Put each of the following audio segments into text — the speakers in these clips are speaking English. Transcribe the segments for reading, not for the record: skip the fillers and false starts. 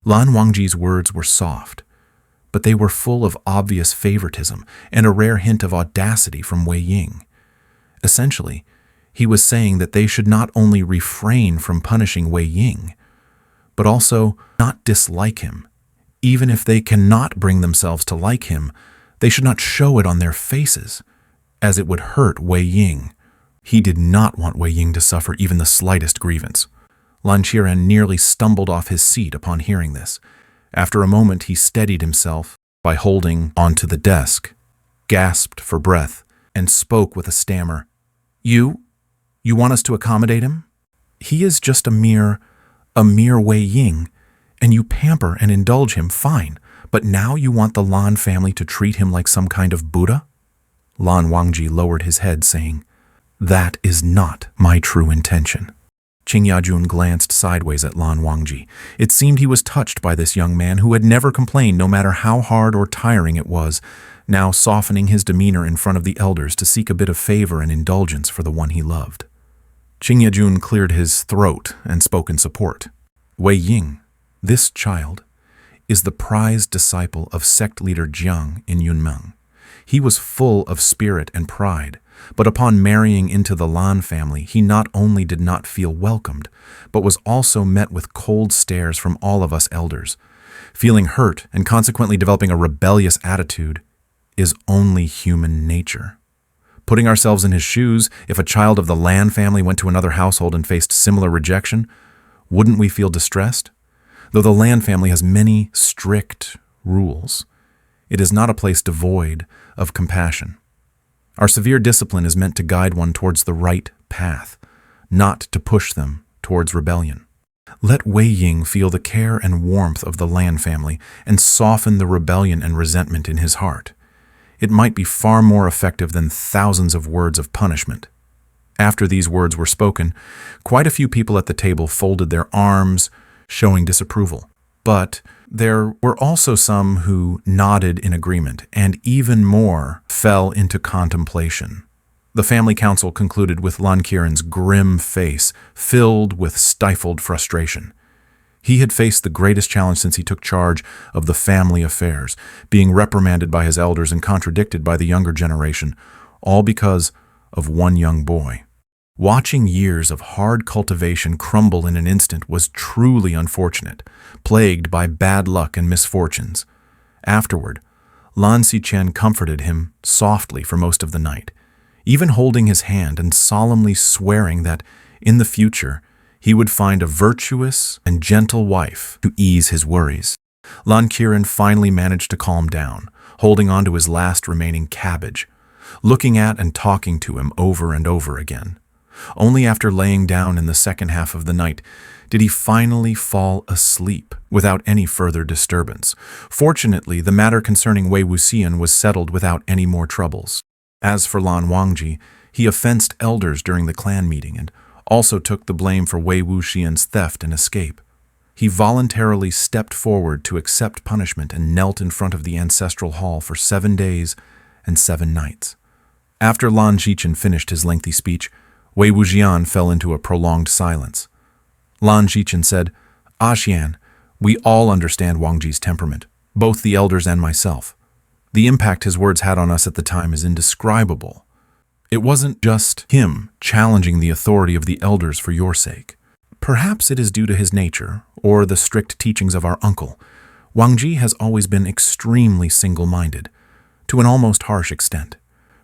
Lan Wangji's words were soft, but they were full of obvious favoritism and a rare hint of audacity from Ying. Essentially, he was saying that they should not only refrain from punishing Ying, but also not dislike him. Even if they cannot bring themselves to like him, they should not show it on their faces, as it would hurt Ying. He did not want Ying to suffer even the slightest grievance. Lan Qiren nearly stumbled off his seat upon hearing this. After a moment, he steadied himself by holding onto the desk, gasped for breath, and spoke with a stammer. You want us to accommodate him? He is just a mere Ying, and you pamper and indulge him, fine. But now you want the Lan family to treat him like some kind of Buddha? Lan Wangji lowered his head, saying, That is not my true intention. QingYa Jun glanced sideways at Lan Wangji. It seemed he was touched by this young man who had never complained no matter how hard or tiring it was, now softening his demeanor in front of the elders to seek a bit of favor and indulgence for the one he loved. QingYa Jun cleared his throat and spoke in support. Ying, this child, is the prized disciple of sect leader Zhan in Yunmeng. He was full of spirit and pride, but upon marrying into the Lan family, he not only did not feel welcomed, but was also met with cold stares from all of us elders. Feeling hurt and consequently developing a rebellious attitude is only human nature. Putting ourselves in his shoes, if a child of the Lan family went to another household and faced similar rejection, wouldn't we feel distressed? Though the Lan family has many strict rules, it is not a place devoid of compassion. Our severe discipline is meant to guide one towards the right path, not to push them towards rebellion. Let Ying feel the care and warmth of the Lan family and soften the rebellion and resentment in his heart. It might be far more effective than thousands of words of punishment. After these words were spoken, quite a few people at the table folded their arms, showing disapproval. But there were also some who nodded in agreement, and even more fell into contemplation. The family council concluded with Lan Qiren's grim face filled with stifled frustration. He had faced the greatest challenge since he took charge of the family affairs, being reprimanded by his elders and contradicted by the younger generation, all because of one young boy. Watching years of hard cultivation crumble in an instant was truly unfortunate, plagued by bad luck and misfortunes. Afterward, Lan Qiren comforted him softly for most of the night, even holding his hand and solemnly swearing that, in the future, he would find a virtuous and gentle wife to ease his worries. Lan Qiren finally managed to calm down, holding on to his last remaining cabbage, looking at and talking to him over and over again. Only after laying down in the second half of the night did he finally fall asleep without any further disturbance. Fortunately, the matter concerning Wangxian was settled without any more troubles. As for Lan Wangji, he offensed elders during the clan meeting and also took the blame for Wangxian's theft and escape. He voluntarily stepped forward to accept punishment and knelt in front of the ancestral hall for 7 days and 7 nights. After Lan Qiren finished his lengthy speech, Wangxian fell into a prolonged silence. Lan Qiren said, Xian, we all understand Wangji's temperament, both the elders and myself. The impact his words had on us at the time is indescribable. It wasn't just him challenging the authority of the elders for your sake. Perhaps it is due to his nature, or the strict teachings of our uncle. Wangji has always been extremely single-minded, to an almost harsh extent.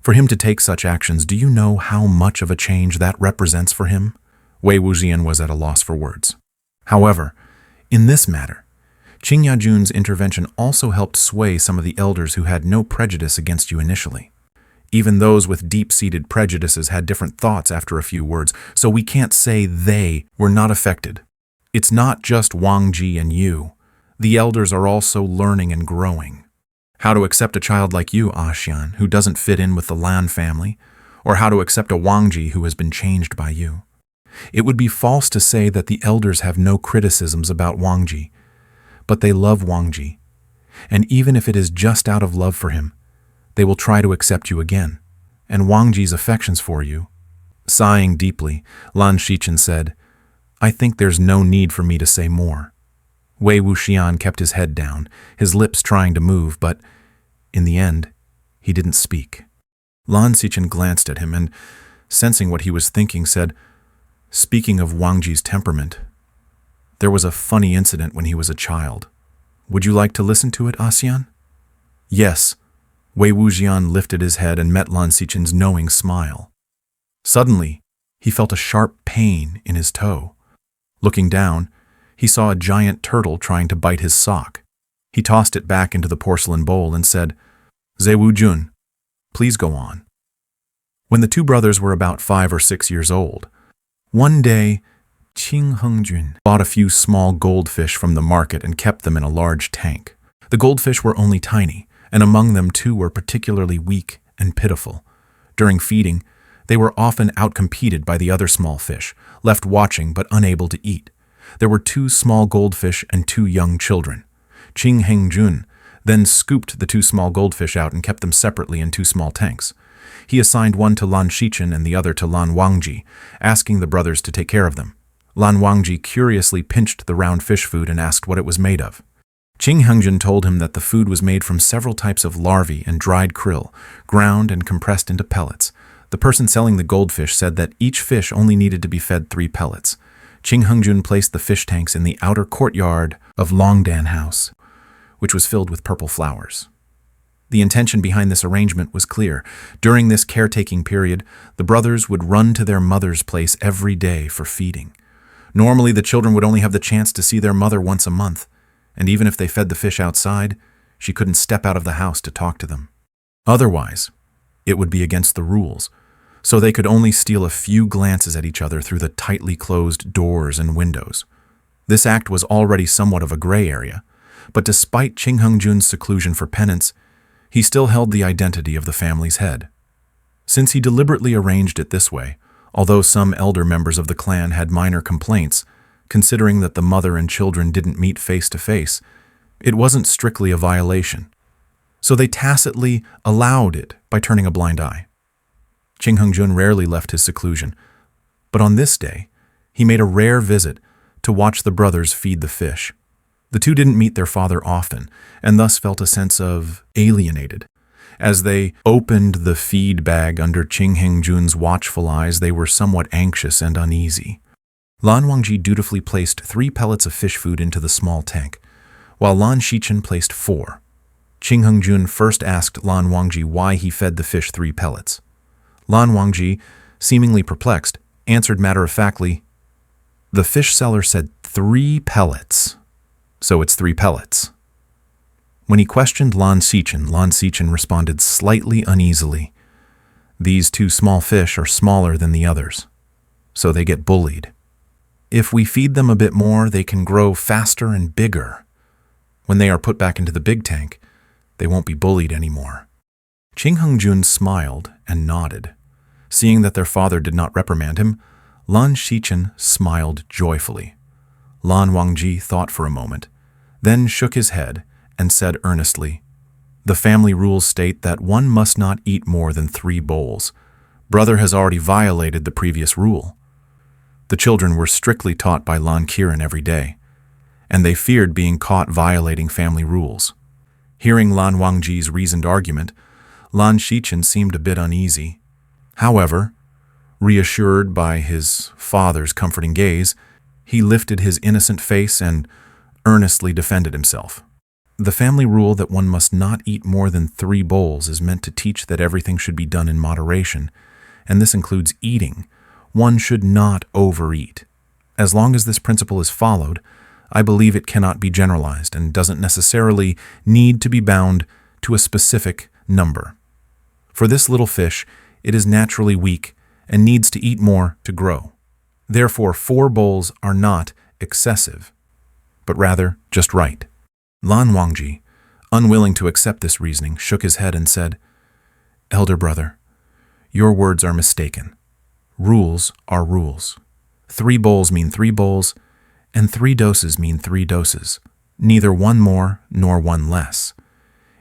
For him to take such actions, do you know how much of a change that represents for him? Wangxian was at a loss for words. However, in this matter, QingYa Jun's intervention also helped sway some of the elders who had no prejudice against you initially. Even those with deep-seated prejudices had different thoughts after a few words, so we can't say they were not affected. It's not just Wangji and you. The elders are also learning and growing. How to accept a child like you, Xian, who doesn't fit in with the Lan family, or how to accept a Wangji who has been changed by you. It would be false to say that the elders have no criticisms about Wangji, but they love Wangji, and even if it is just out of love for him, they will try to accept you again, and Wangji's affections for you. Sighing deeply, Lan Qiren said, I think there's no need for me to say more. Wei Wuxian kept his head down, his lips trying to move, but in the end, he didn't speak. Lan Qiren glanced at him and, sensing what he was thinking, said, "Speaking of Wangji's temperament, there was a funny incident when he was a child. Would you like to listen to it, Xian?" "Yes." Wei Wuxian lifted his head and met Lan Qiren's knowing smile. Suddenly, he felt a sharp pain in his toe. Looking down, he saw a giant turtle trying to bite his sock. He tossed it back into the porcelain bowl and said, "Zewu Jun, please go on." When the two brothers were about 5 or 6 years old, one day, QingYa Jun bought a few small goldfish from the market and kept them in a large tank. The goldfish were only tiny, and among them 2 were particularly weak and pitiful. During feeding, they were often outcompeted by the other small fish, left watching but unable to eat. There were 2 small goldfish and 2 young children. QingYa Jun then scooped the 2 small goldfish out and kept them separately in 2 small tanks. He assigned one to Lan Qiren and the other to Lan Wangji, asking the brothers to take care of them. Lan Wangji curiously pinched the round fish food and asked what it was made of. QingYa Jun told him that the food was made from several types of larvae and dried krill, ground and compressed into pellets. The person selling the goldfish said that each fish only needed to be fed 3 pellets. QingYa Jun placed the fish tanks in the outer courtyard of Longdan House, which was filled with purple flowers. The intention behind this arrangement was clear. During this caretaking period, the brothers would run to their mother's place every day for feeding. Normally, the children would only have the chance to see their mother once a month, and even if they fed the fish outside, she couldn't step out of the house to talk to them. Otherwise, it would be against the rules, so they could only steal a few glances at each other through the tightly closed doors and windows. This act was already somewhat of a gray area, but despite QingYa Jun's seclusion for penance, he still held the identity of the family's head. Since he deliberately arranged it this way, although some elder members of the clan had minor complaints, considering that the mother and children didn't meet face to face, it wasn't strictly a violation. So they tacitly allowed it by turning a blind eye. QingYa Jun rarely left his seclusion, but on this day, he made a rare visit to watch the brothers feed the fish. The 2 didn't meet their father often, and thus felt a sense of alienated. As they opened the feed bag under QingYa Jun's watchful eyes, they were somewhat anxious and uneasy. Lan Wangji dutifully placed 3 pellets of fish food into the small tank, while Lan Qiren placed 4. QingYa Jun first asked Lan Wangji why he fed the fish 3 pellets. Lan Wangji, seemingly perplexed, answered matter-of-factly, "The fish seller said 3 pellets, so it's 3 pellets." When he questioned Lan Qiren responded slightly uneasily, "These 2 small fish are smaller than the others, so they get bullied. If we feed them a bit more, they can grow faster and bigger. When they are put back into the big tank, they won't be bullied anymore." QingYa Jun smiled and nodded. Seeing that their father did not reprimand him, Lan Qiren smiled joyfully. Lan Wangji thought for a moment, then shook his head and said earnestly, "The family rules state that one must not eat more than 3 bowls. Brother has already violated the previous rule." The children were strictly taught by Lan Qiren every day, and they feared being caught violating family rules. Hearing Lan Wangji's reasoned argument, Lan Qiren seemed a bit uneasy. However, reassured by his father's comforting gaze, he lifted his innocent face and earnestly defended himself. The family rule that one must not eat more than 3 bowls is meant to teach that everything should be done in moderation, and this includes eating. One should not overeat. As long as this principle is followed, I believe it cannot be generalized and doesn't necessarily need to be bound to a specific number. For this little fish, it is naturally weak and needs to eat more to grow. Therefore, 4 bowls are not excessive, but rather just right. Lan Wangji, unwilling to accept this reasoning, shook his head and said, "Elder brother, your words are mistaken. Rules are rules. 3 bowls mean 3 bowls, and 3 doses mean 3 doses, neither one more nor one less.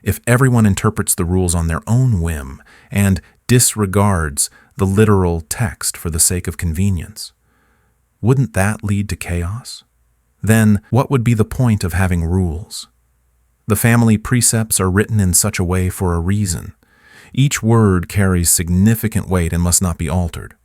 If everyone interprets the rules on their own whim and disregards the literal text for the sake of convenience, wouldn't that lead to chaos? then what would be the point of having rules? The family precepts are written in such a way for a reason. Each word carries significant weight and must not be altered.